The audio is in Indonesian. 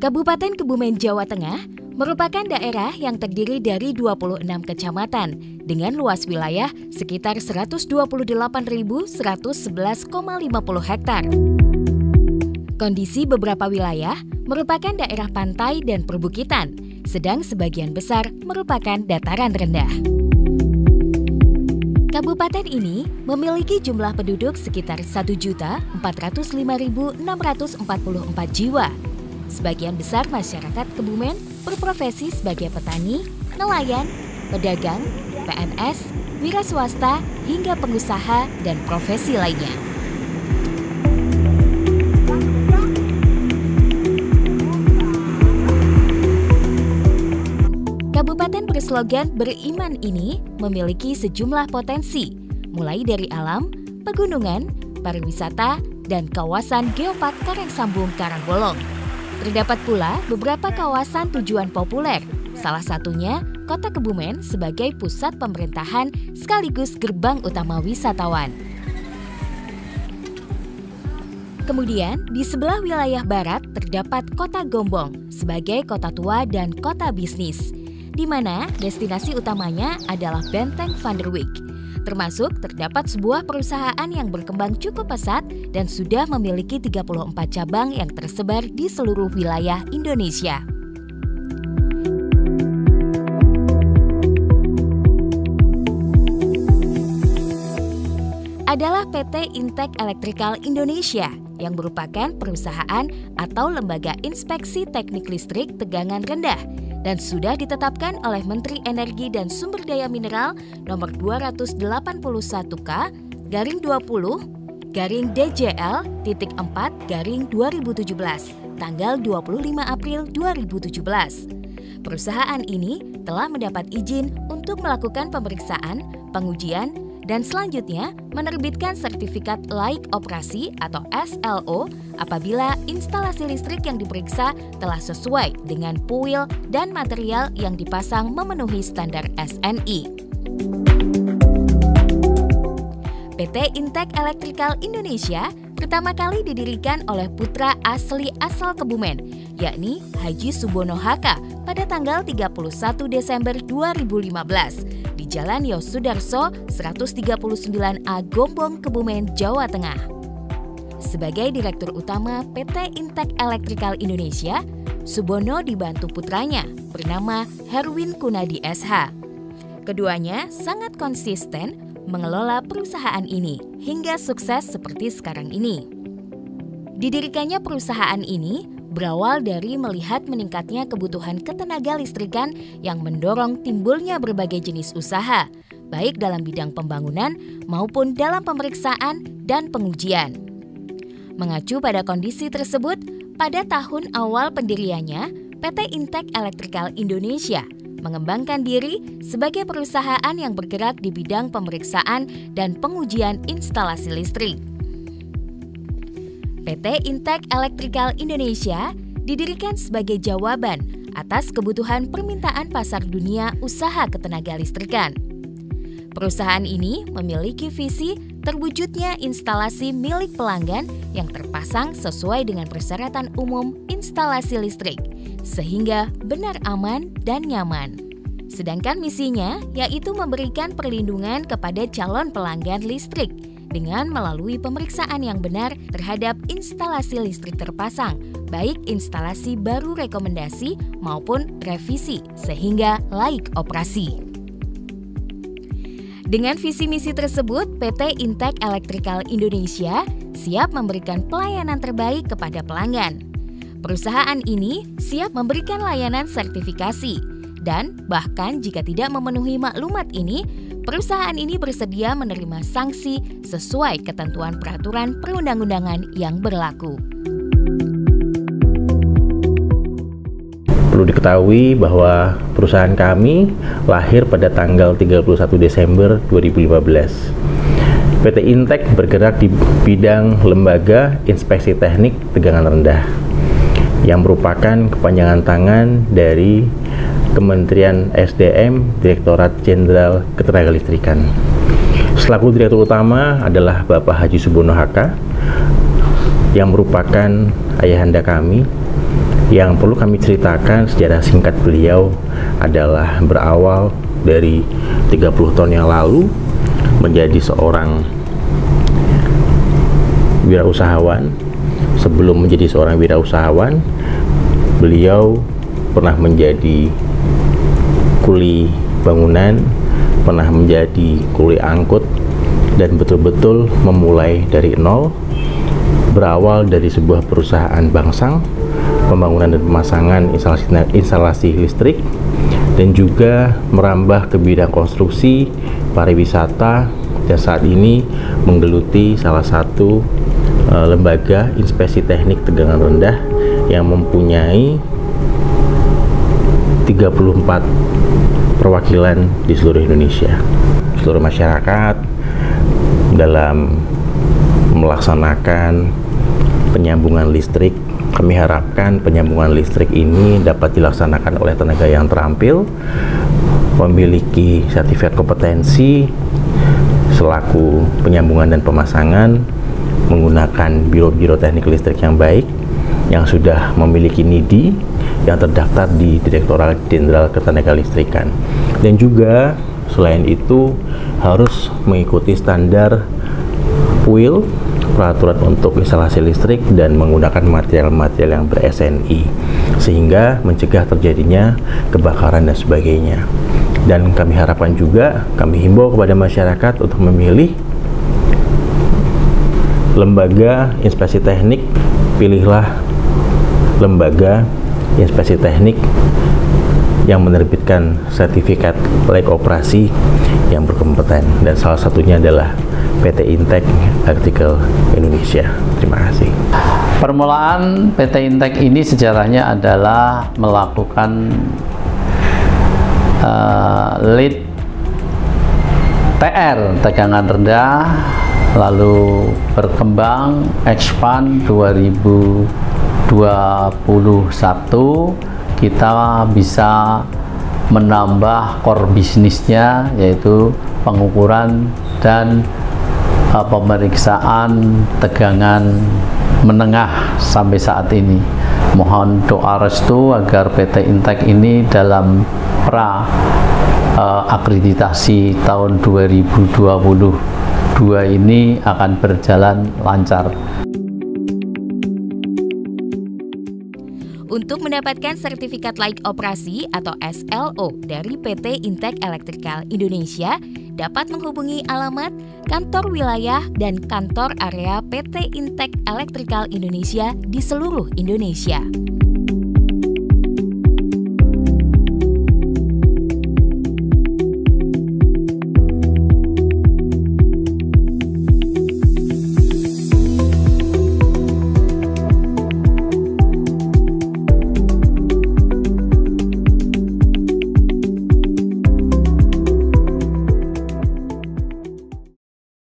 Kabupaten Kebumen, Jawa Tengah merupakan daerah yang terdiri dari 26 kecamatan dengan luas wilayah sekitar 128.111,50 hektar. Kondisi beberapa wilayah merupakan daerah pantai dan perbukitan, sedang sebagian besar merupakan dataran rendah. Kabupaten ini memiliki jumlah penduduk sekitar 1.405.644 jiwa. Sebagian besar masyarakat Kebumen berprofesi sebagai petani, nelayan, pedagang, PNS, wira swasta, hingga pengusaha dan profesi lainnya. Kabupaten berslogan Beriman ini memiliki sejumlah potensi, mulai dari alam, pegunungan, pariwisata, dan kawasan geopark Karangsambung Karangbolong. Terdapat pula beberapa kawasan tujuan populer, salah satunya Kota Kebumen sebagai pusat pemerintahan sekaligus gerbang utama wisatawan. Kemudian, di sebelah wilayah barat terdapat Kota Gombong sebagai kota tua dan kota bisnis, di mana destinasi utamanya adalah Benteng Van der Wijk. Termasuk terdapat sebuah perusahaan yang berkembang cukup pesat dan sudah memiliki 34 cabang yang tersebar di seluruh wilayah Indonesia. Adalah PT Intek Electrical Indonesia yang merupakan perusahaan atau lembaga inspeksi teknik listrik tegangan rendah dan sudah ditetapkan oleh Menteri Energi dan Sumber Daya Mineral nomor 281K/20/DJL.4/2017 tanggal 25 April 2017. Perusahaan ini telah mendapat izin untuk melakukan pemeriksaan, pengujian, dan selanjutnya menerbitkan sertifikat layak operasi atau SLO apabila instalasi listrik yang diperiksa telah sesuai dengan puil dan material yang dipasang memenuhi standar SNI. PT Intek Electrical Indonesia pertama kali didirikan oleh putra asli asal Kebumen, yakni Haji Subono HK pada tanggal 31 Desember 2015 di Jalan Yosudarso 139A Gombong, Kebumen, Jawa Tengah. Sebagai Direktur Utama PT Intek Electrical Indonesia, Subono dibantu putranya bernama Herwin Kunadi SH. Keduanya sangat konsisten mengelola perusahaan ini hingga sukses seperti sekarang ini. Didirikannya perusahaan ini berawal dari melihat meningkatnya kebutuhan ketenaga listrikan yang mendorong timbulnya berbagai jenis usaha, baik dalam bidang pembangunan maupun dalam pemeriksaan dan pengujian. Mengacu pada kondisi tersebut, pada tahun awal pendiriannya, PT Intek Electrical Indonesia mengembangkan diri sebagai perusahaan yang bergerak di bidang pemeriksaan dan pengujian instalasi listrik. PT Intek Electrical Indonesia didirikan sebagai jawaban atas kebutuhan permintaan pasar dunia usaha ketenaga listrikan. Perusahaan ini memiliki visi terwujudnya instalasi milik pelanggan yang terpasang sesuai dengan persyaratan umum instalasi listrik, sehingga benar aman dan nyaman. Sedangkan misinya yaitu memberikan perlindungan kepada calon pelanggan listrik dengan melalui pemeriksaan yang benar terhadap instalasi listrik terpasang, baik instalasi baru rekomendasi maupun revisi sehingga layak operasi. Dengan visi misi tersebut, PT Intek Electrical Indonesia siap memberikan pelayanan terbaik kepada pelanggan. Perusahaan ini siap memberikan layanan sertifikasi dan bahkan jika tidak memenuhi maklumat ini, perusahaan ini bersedia menerima sanksi sesuai ketentuan peraturan perundang-undangan yang berlaku. Perlu diketahui bahwa perusahaan kami lahir pada tanggal 31 Desember 2015. PT Intek bergerak di bidang lembaga inspeksi teknik tegangan rendah yang merupakan kepanjangan tangan dari Kementerian SDM Direktorat Jenderal Ketenagalistrikan. Selaku Direktur Utama adalah Bapak Haji Subono HK yang merupakan ayahanda kami Yang perlu kami ceritakan sejarah singkat beliau adalah berawal dari 30 tahun yang lalu menjadi seorang wirausahawan. Sebelum menjadi seorang wirausahawan, beliau pernah menjadi kuli bangunan, pernah menjadi kuli angkut, dan betul-betul memulai dari nol, berawal dari sebuah perusahaan bangsang, pembangunan dan pemasangan instalasi listrik, dan juga merambah ke bidang konstruksi, pariwisata, dan saat ini menggeluti salah satu lembaga inspeksi teknik tegangan rendah yang mempunyai 34 perwakilan di seluruh Indonesia. Seluruh masyarakat dalam melaksanakan penyambungan listrik, kami harapkan penyambungan listrik ini dapat dilaksanakan oleh tenaga yang terampil, memiliki sertifikat kompetensi selaku penyambungan dan pemasangan, menggunakan biro-biro teknik listrik yang baik, yang sudah memiliki NIDI yang terdaftar di Direktorat Jenderal Ketenagalistrikan, dan juga selain itu harus mengikuti standar PUIL, peraturan untuk instalasi listrik, dan menggunakan material-material yang ber-SNI sehingga mencegah terjadinya kebakaran dan sebagainya. Dan kami harapkan juga, kami himbau kepada masyarakat untuk memilih lembaga inspeksi teknik. Pilihlah lembaga inspeksi teknik yang menerbitkan sertifikat layak operasi yang berkompeten, dan salah satunya adalah PT Intek Electrical Indonesia. Terima kasih. Permulaan PT Intek ini sejarahnya adalah melakukan lead TR, tegangan rendah, lalu berkembang, expand 2021 kita bisa menambah core bisnisnya, yaitu pengukuran dan pemeriksaan tegangan menengah sampai saat ini. Mohon doa restu agar PT Intek ini dalam pra akreditasi tahun 2022 ini akan berjalan lancar. Untuk mendapatkan sertifikat layak operasi atau SLO dari PT Intek Electrical Indonesia, dapat menghubungi alamat kantor wilayah dan kantor area PT Intek Electrical Indonesia di seluruh Indonesia.